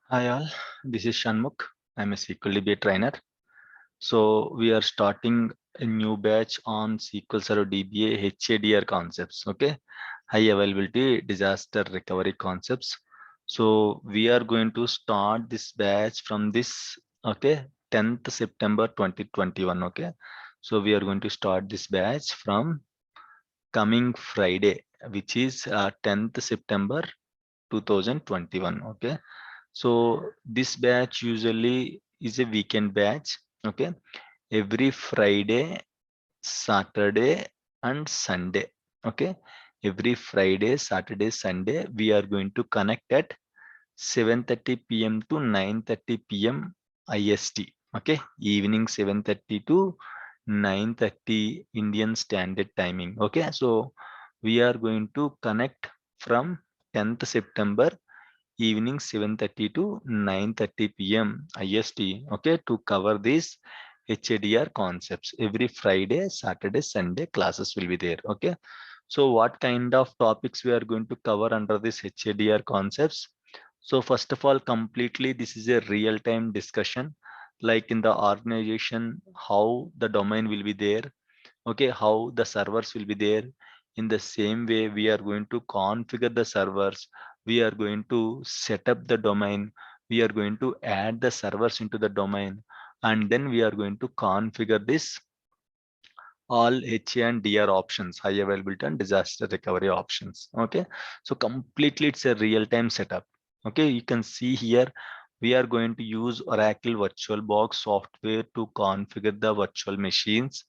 Hi all, this is Shanmukh. I'm a SQL DBA trainer. So we are starting a new batch on SQL Server DBA HADR concepts. Okay, high availability disaster recovery concepts. So we are going to start this batch from this 10th September 2021. Okay, so we are going to start this batch from coming Friday, which is 10th September 2021. Okay, so this batch usually is a weekend batch. Okay, every Friday, Saturday, and Sunday. Okay, every Friday, Saturday, Sunday, we are going to connect at 7:30 p.m. to 9:30 p.m. IST. Okay, evening 7:30 to 9:30 Indian Standard Timing. Okay, so we are going to connect from 10th September evening 7:30 to 9:30 p.m. IST. Okay, to cover these HADR concepts. Every Friday, Saturday, Sunday classes will be there. Okay, so what kind of topics we are going to cover under this HADR concepts? So first of all, completely this is a real-time discussion, like in the organization, how the domain will be there, okay, how the servers will be there. In the same way, we are going to configure the servers, we are going to set up the domain, we are going to add the servers into the domain, and then we are going to configure this all HA and DR options, high availability and disaster recovery options. Okay, so completely it's a real-time setup. Okay, you can see here we are going to use Oracle VirtualBox software to configure the virtual machines.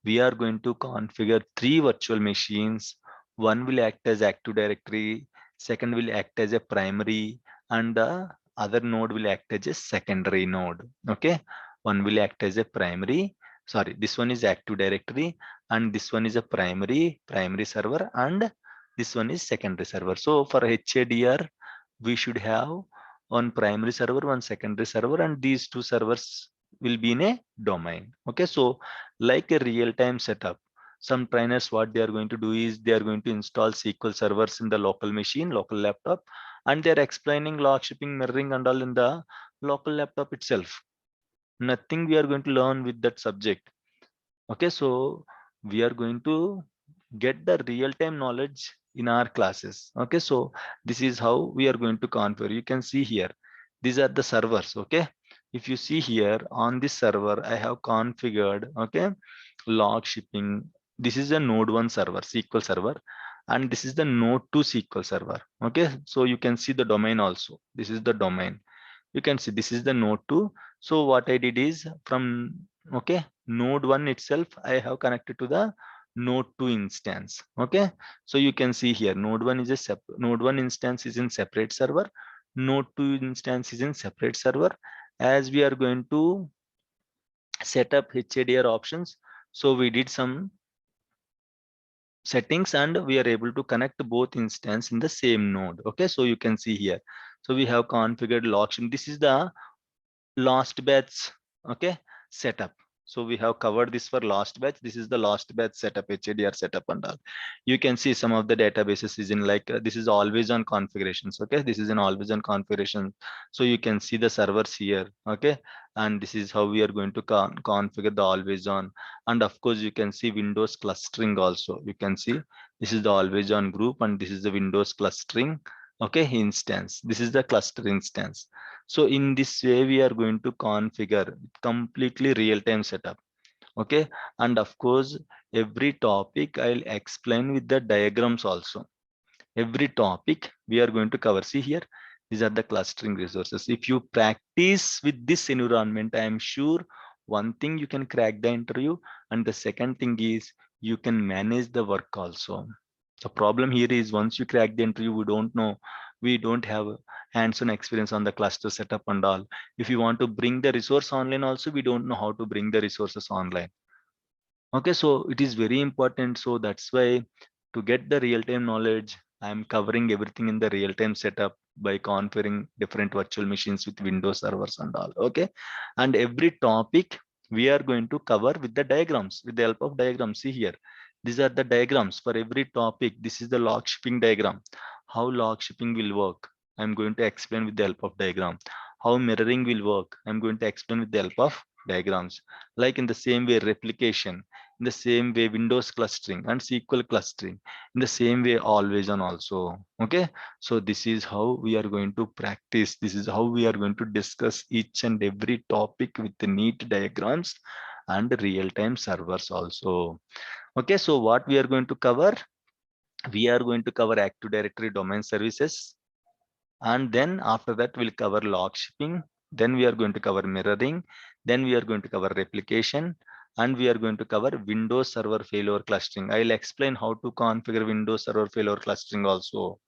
We are going to configure 3 virtual machines. One will act as Active Directory, second will act as a primary, and the other node will act as a secondary node. Okay, one will act as a primary, sorry, this one is Active Directory, and this one is a primary server, and this one is secondary server. So for HADR, we should have one primary server, one secondary server, and these two servers will be in a domain. Okay, so like a real-time setup, some trainers, what they are going to do is they are going to install SQL servers in the local machine, local laptop, and they're explaining log shipping, mirroring, and all in the local laptop itself. Nothing we are going to learn with that subject. Okay, so we are going to get the real-time knowledge in our classes. Okay, so this is how we are going to configure. You can see here, these are the servers. Okay, if you see here on this server, I have configured, okay, log shipping. This is a node 1 server, SQL server, and this is the node 2 SQL server. Okay, so you can see the domain also. This is the domain. You can see this is the node 2. So what I did is from, okay, node 1 itself, I have connected to the node 2 instance. Okay, so you can see here node 1 is a node 1 instance is in separate server, node 2 instance is in separate server. As we are going to set up HADR options, so we did some settings and we are able to connect both instance in the same node. Okay, so you can see here, so we have configured logging. This is the last batch, okay, setup. So we have covered this for last batch. This is the last batch setup, HADR setup and all. You can see some of the databases is in like this is always on configurations. Okay, this is an always on configuration. So you can see the servers here. Okay, and this is how we are going to configure the always on. And of course you can see Windows clustering also. You can see this is the always on group and this is the Windows clustering, okay, instance. This is the cluster instance. So in this way, we are going to configure completely real-time setup. Okay, and of course, every topic I'll explain with the diagrams also. Every topic we are going to cover. See here, these are the clustering resources. If you practice with this environment, I am sure one thing you can crack the interview, and the second thing is you can manage the work also. The problem here is once you crack the interview, we don't know, we don't have hands-on experience on the cluster setup and all. If you want to bring the resource online also, we don't know how to bring the resources online. Okay, so it is very important. So that's why to get the real-time knowledge, I'm covering everything in the real-time setup by configuring different virtual machines with Windows servers and all. Okay, and every topic we are going to cover with the diagrams, with the help of diagrams. See here, these are the diagrams for every topic. This is the log shipping diagram. How log shipping will work, I'm going to explain with the help of diagram. how mirroring will work, I'm going to explain with the help of diagrams. Like in the same way replication, in the same way Windows clustering and SQL clustering, in the same way always on also. Okay, so this is how we are going to practice. This is how we are going to discuss each and every topic with the neat diagrams and real-time servers also. Okay, so what we are going to cover? We are going to cover Active Directory domain services, and then after that we'll cover log shipping. Then we are going to cover mirroring. Then we are going to cover replication, and we are going to cover Windows Server Failover Clustering. I'll explain how to configure Windows Server Failover Clustering also.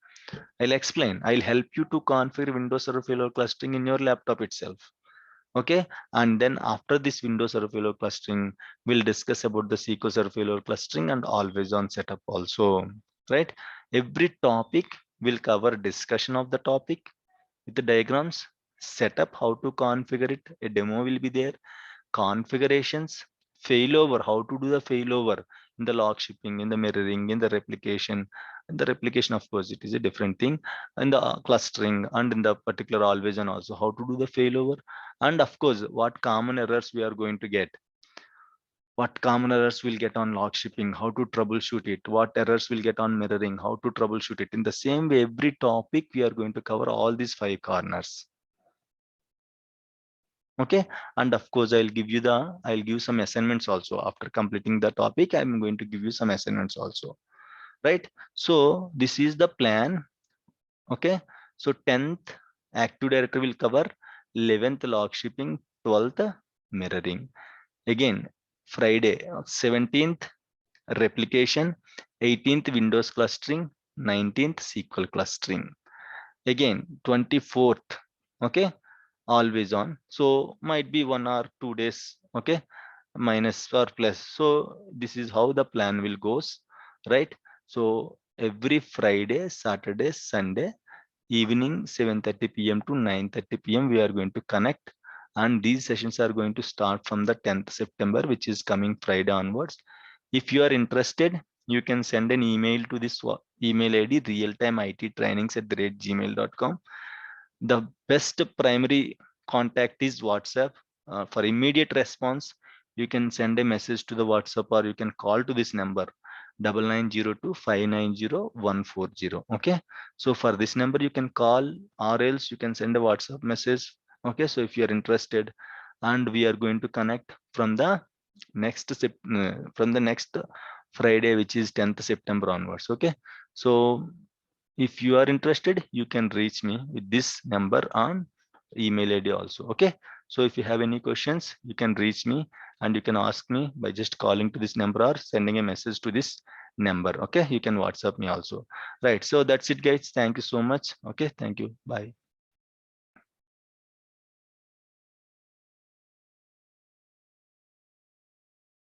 I'll help you to configure Windows Server Failover Clustering in your laptop itself. Okay, and then after this Windows Server Failover Clustering, we'll discuss about the SQL Server Failover Clustering and always on setup also, right? Every topic will cover discussion of the topic with the diagrams, setup, how to configure it, a demo will be there, configurations, failover, how to do the failover in the log shipping, in the mirroring, in the replication. And the replication, of course, it is a different thing, and the clustering, and in the particular always and also how to do the failover, and of course what common errors we are going to get, what common errors will get on log shipping, how to troubleshoot it, what errors will get on mirroring, how to troubleshoot it. In the same way, every topic we are going to cover all these 5 corners. Okay, and of course I'll give some assignments also. After completing the topic, I'm going to give you some assignments also, right? So this is the plan. Okay, so 10th Active Directory will cover, 11th log shipping, 12th mirroring. Again, Friday 17th replication, 18th Windows clustering, 19th SQL clustering. Again 24th, okay, always on. So might be 1 or 2 days, okay, minus or plus. So this is how the plan will goes, right? So every Friday, Saturday, Sunday evening 7:30 p.m. to 9:30 p.m. we are going to connect, and these sessions are going to start from the 10th September, which is coming Friday onwards. If you are interested, you can send an email to this email ID, realtimeittrainings@gmail.com. The best primary contact is WhatsApp. For immediate response, you can send a message to the WhatsApp, or you can call to this number 9902590140. Okay, so for this number you can call, or else you can send a WhatsApp message. Okay, so if you are interested, and we are going to connect from the next Friday, which is 10th September onwards. Okay, so if you are interested, you can reach me with this number on email ID also. Okay, so if you have any questions, you can reach me, and you can ask me by just calling to this number or sending a message to this number. Okay, you can WhatsApp me also, right? So that's it, guys. Thank you so much. Okay, thank you. Bye.